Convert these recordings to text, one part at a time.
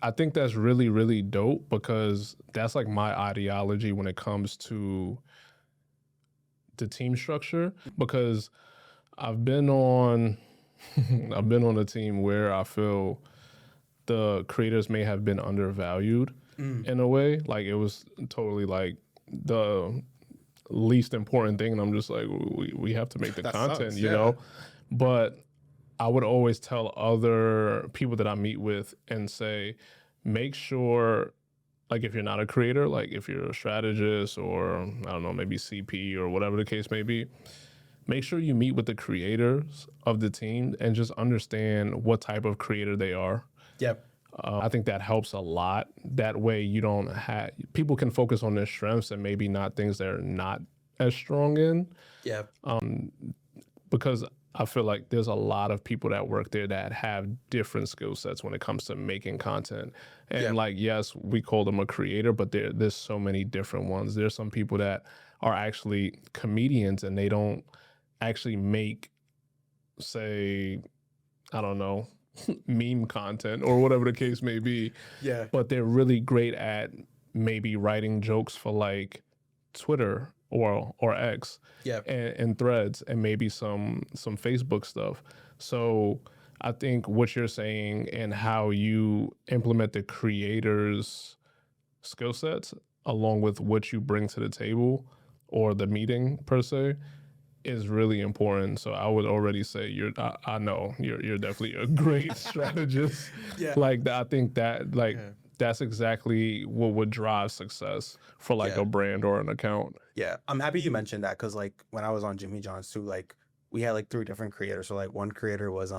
I think that's really, really dope because that's like my ideology when it comes to the team structure. Because I've been on, I've been on a team where I feel the creators may have been undervalued in a way. Like it was totally like the least important thing, and I'm just like, we have to make the That content, sucks, you know. But I would always tell other people that I meet with and say, make sure, like if you're not a creator, like if you're a strategist or I don't know, maybe CP or whatever the case may be, make sure you meet with the creators of the team and just understand what type of creator they are. Yep. I think that helps a lot. That way you don't have, people can focus on their strengths and maybe not things they're not as strong in. Yep. Because I feel like there's a lot of people that work there that have different skill sets when it comes to making content. And like, yes, we call them a creator, but there's so many different ones. There's some people that are actually comedians and they don't actually make, say, I don't know, meme content or whatever the case may be. Yeah. But they're really great at maybe writing jokes for like Twitter or X and threads and maybe some Facebook stuff. So I think what you're saying and how you implement the creators' skill sets along with what you bring to the table or the meeting per se is really important. So I would already say I know you're definitely a great strategist. Like I think that like that's exactly what would drive success for like a brand or an account. Yeah, I'm happy you mentioned that because like when I was on Jimmy John's too, like we had like 3 different creators. So like one creator was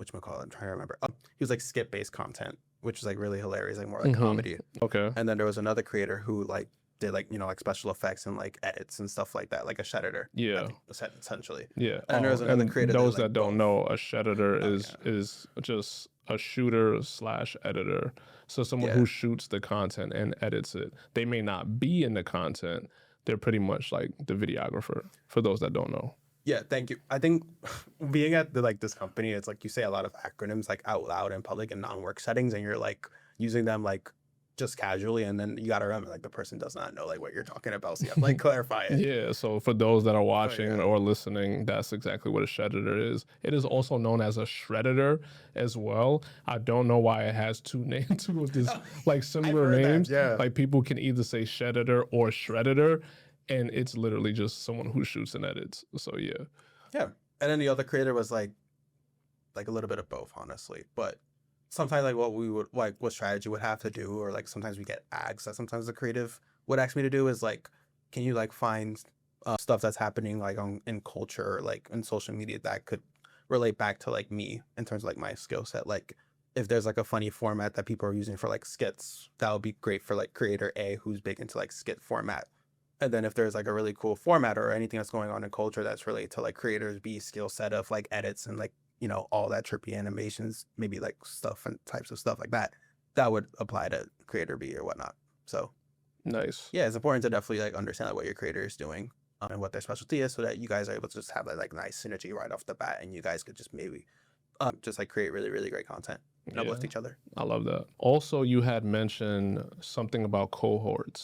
whatchamacallit, I'm trying to remember. He was like skit based content, which was like really hilarious, like more like comedy. Okay. And then there was another creator who like did like, you know, like special effects and like edits and stuff like that, like a shedder. Yeah. Essentially. Yeah. And there was another creator. Those that don't know, a shedder is just a shooter / editor. So someone who shoots the content and edits it. They may not be in the content. They're pretty much like the videographer for those that don't know. Yeah, thank you. I think being at this company, it's like you say a lot of acronyms like out loud in public and non-work settings, and you're like using them like just casually, and then you gotta remember like the person does not know like what you're talking about, so you have to like clarify it. Yeah, so for those that are watching or listening, that's exactly what a shedder is. It is also known as a shredder as well. I don't know why it has 2 names, 2 of this like similar names. Like people can either say shedder or shredder, and it's literally just someone who shoots and edits. So yeah. Yeah, and then the other creator was like a little bit of both, honestly, but sometimes like what strategy would have to do, or like sometimes we get ads that sometimes the creative would ask me to do is like, can you like find stuff that's happening like in culture or like in social media that could relate back to like me in terms of like my skill set. Like if there's like a funny format that people are using for like skits, that would be great for like creator A who's big into like skit format. And then if there's like a really cool format or anything that's going on in culture that's related to like creators B skill set of like edits and like, you know, all that trippy animations, maybe like stuff and types of stuff like that, that would apply to creator B or whatnot. So nice. Yeah, it's important to definitely like understand like what your creator is doing and what their specialty is, so that you guys are able to just have that like nice synergy right off the bat, and you guys could just maybe just like create really, really great content and uplift each other. I love that. Also, you had mentioned something about cohorts.